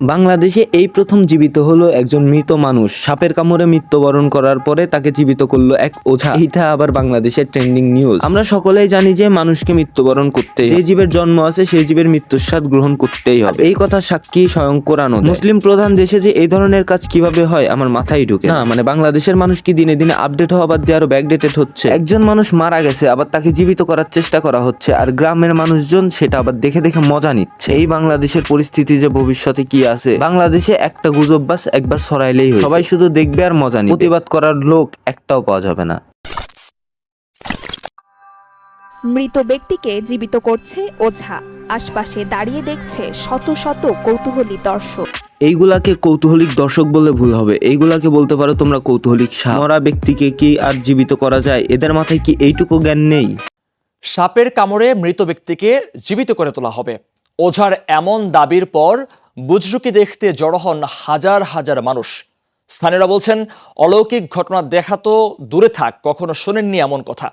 বাংলাদেশে এই প্রথম জীবিত হলো একজন মৃত মানুষ। সাপের কামড়ে মৃত্যুবরণ করার পরে তাকে জীবিত করলো এক ওঝা। এটা আবার বাংলাদেশের ট্রেন্ডিং নিউজ। আমরা সকলেই জানি যে মানুষকে মৃত্যুবরণ করতে, যে জীবের জন্ম আছে সেই জীবের মৃত্যুর স্বাদ গ্রহণ করতেই হবে। এই কথা সাক্ষী স্বয়ং কোরআনও দেয়। মুসলিম প্রধান দেশে যে এই ধরনের কাজ কিভাবে হয় আমার মাথায় ঢুকে না। মানে বাংলাদেশের মানুষ কি দিনে দিনে আপডেট হওয়া বাদ দিয়ে আরো ব্যাকডেটেড হচ্ছে। একজন মানুষ মারা গেছে, আবার তাকে জীবিত করার চেষ্টা করা হচ্ছে, আর গ্রামের মানুষজন সেটা আবার দেখে দেখে মজা নিচ্ছে। এই বাংলাদেশের পরিস্থিতি যে ভবিষ্যতে কি আছে, বাংলাদেশে একটা গুজব বাস একবার ছড়াইলেই হয়, সবাই শুধু দেখবে আর মজা নিবে। প্রতিবাদ করার লোক একটাও পাওয়া যাবে না। মৃত ব্যক্তিকে জীবিত করছে ওঝা, আশপাশে দাঁড়িয়ে দেখছে শত শত কৌতূহলী দর্শক। এইগুলাকে কৌতূহলিক দর্শক বলে ভুল হবে, এইগুলাকে বলতে পারো তোমরা কৌতূহলিক সাপ। মরা ব্যক্তিকে কি আর জীবিত করা যায়? এদের মাথায় কি এইটুকু জ্ঞান নেই? সাপের কামড়ে মৃত ব্যক্তিকে জীবিত করে তোলা হবে, ওঝার এমন দাবির পর বুজরুকি দেখতে জড়ো হন হাজার হাজার মানুষ। স্থানীয়রা বলছেন, অলৌকিক ঘটনা দেখা তো দূরে থাক, কখনো শোনেননি এমন কথা।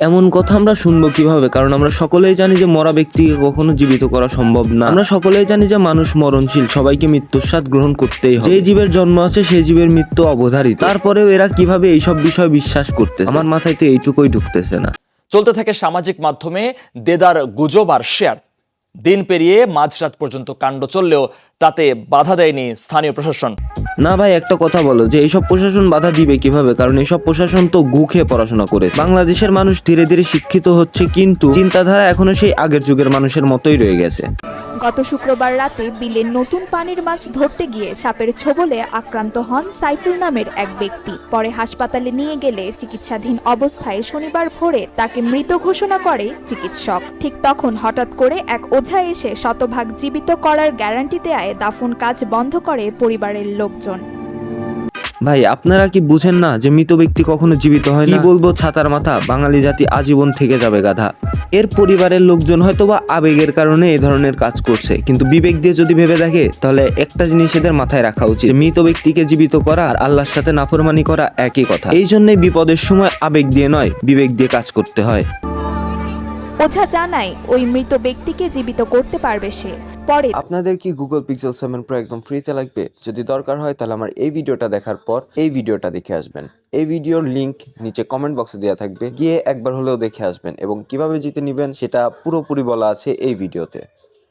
এমন কথা আমরা শুনবো কিভাবে? কারণ আমরা সকলেই জানি যে মরা ব্যক্তিকে কখনো জীবিত করা সম্ভব না। আমরা সকলেই জানি যে মানুষ মরণশীল, সবাইকে মৃত্যুর স্বাদ গ্রহণ করতেই হবে। যে জীবের জন্ম আছে সেই জীবের মৃত্যু অবধারিত। তারপরেও এরা কিভাবে এইসব বিষয় বিশ্বাস করতেছে, আমার মাথায় তো এইটুকুই ঢুকতেছে না। চলতে থাকে সামাজিক মাধ্যমে দেদার গুজব আর শেয়ার। দিন পেরিয়ে মাঝরাত পর্যন্ত কাণ্ড চললেও তাতে বাধা দেয়নি স্থানীয় প্রশাসন। না ভাই, একটা কথা বলো যে এইসব প্রশাসন বাধা দিবে কিভাবে? কারণ এইসব প্রশাসন তো গু খেয়ে পড়াশোনা করে। বাংলাদেশের মানুষ ধীরে ধীরে শিক্ষিত হচ্ছে, কিন্তু চিন্তাধারা এখনো সেই আগের যুগের মানুষের মতোই রয়ে গেছে। গত শুক্রবার রাতে বিলের নতুন পানির মাছ ধরতে গিয়ে সাপের ছোবলে আক্রান্ত হন সাইফুল নামের এক ব্যক্তি। পরে হাসপাতালে নিয়ে গেলে চিকিৎসাধীন অবস্থায় শনিবার ভোরে তাকে মৃত ঘোষণা করে চিকিৎসক। ঠিক তখন হঠাৎ করে এক ওঝা এসে শতভাগ জীবিত করার গ্যারান্টি দেয় দাফন কাজ বন্ধ করে পরিবারের লোকজন। ভাই, আপনারা কি বুঝেন না যে মৃত ব্যক্তি কখনো জীবিত হয় না? কি বলবো, ছাতার মাথা, বাঙালি জাতি আজীবন থেকে যাবে গাধা। এর পরিবারের লোকজন হয়তো বা আবেগের কারণে এই ধরনের কাজ করছে, কিন্তু বিবেক দিয়ে যদি ভেবে দেখে তাহলে একটা জিনিস এদের মাথায় রাখা উচিত, যে মৃত ব্যক্তিকে জীবিত করা আর আল্লাহর সাথে নাফরমানি করা একই কথা। এই জন্যই বিপদের সময় আবেগ দিয়ে নয়, বিবেক দিয়ে কাজ করতে হয়। ওঝা জানায় ওই মৃত ব্যক্তিকে জীবিত করতে পারবে সে। পরে আপনাদের কি গুগল পিক্সেল 7 Pro একদম ফ্রিতে লাগবে? যদি দরকার হয় তাহলে আমার এই ভিডিওটা দেখার পর এই ভিডিওটা দেখে আসবেন। এই ভিডিওর লিংক নিচে কমেন্ট বক্সে দেওয়া থাকবে, গিয়ে একবার হলেও দেখে আসবেন, এবং কিভাবে জিতে নেবেন সেটা পুরোপুরি বলা আছে এই ভিডিওতে।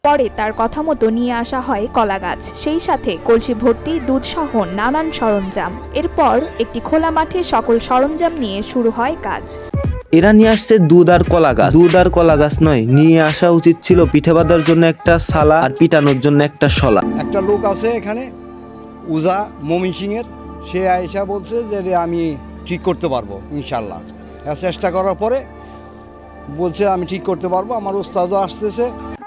পরে তার কথা মতো নিয়ে আসা হয় কলা গাছ, সেই সাথে কলসি ভর্তি দুধ সহ নানান সরঞ্জাম। এরপর একটি খোলা মাঠে সকল সরঞ্জাম নিয়ে শুরু হয় কাজ। এরা নিয়ে আসছে দুধ আর কলা গাছ। দুধ আর কলা গাছ নয়, নিয়ে আসা উচিত ছিল পিঠে বাঁধার জন্য একটা সালা আর পিটানোর জন্য একটা শলা। একটা লোক আছে এখানে উজা মমিন সিংয়ের, সে আয়েশা বলছে যে আমি ঠিক করতে পারবো ইনশাল্লাহ। চেষ্টা করার পরে বলছে আমি ঠিক করতে পারবো, আমার ওস্তাদও আসতেছে।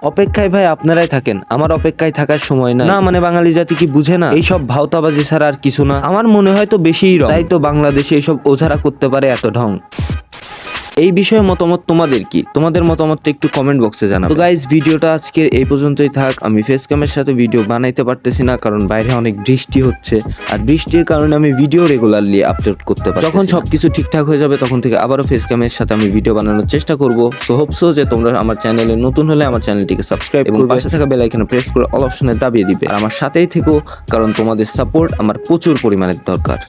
অপেক্ষায় ভাই আপনারাই থাকেন, আমার অপেক্ষায় থাকার সময় না। মানে বাঙালি জাতি কি বুঝে না এইসব ভাওতাবাজি ছাড়া আর কিছু না? আমার মনে হয় তো বেশিই রং, তাই তো বাংলাদেশে এইসব ওঝারা করতে পারে এত ঢং। এই বিষয়ে মতামত তোমাদের কি? তোমাদের মতামতটা একটু কমেন্ট বক্সে জানাও। তো গাইস, ভিডিওটা আজকে এই পর্যন্তই থাক। আমি ফেস ক্যামের সাথে ভিডিও বানাইতে পারতেছি না, কারণ বাইরে অনেক বৃষ্টি হচ্ছে, আর বৃষ্টির কারণে আমি ভিডিও রেগুলারলি আপলোড করতে পারি। যখন সবকিছু ঠিকঠাক হয়ে যাবে তখন থেকে আবারও ফেস ক্যামের সাথে আমি ভিডিও বানানোর চেষ্টা করব। সো হোপসো যে তোমরা আমার চ্যানেলে নতুন হলে আমার চ্যানেলটিকে সাবস্ক্রাইব এবং পাশে থাকা বেল আইকনে প্রেস করে অল অপশনে দাবিয়ে দিবে। আর আমার সাথেই থেকো, কারণ তোমাদের সাপোর্ট আমার প্রচুর পরিমাণের দরকার।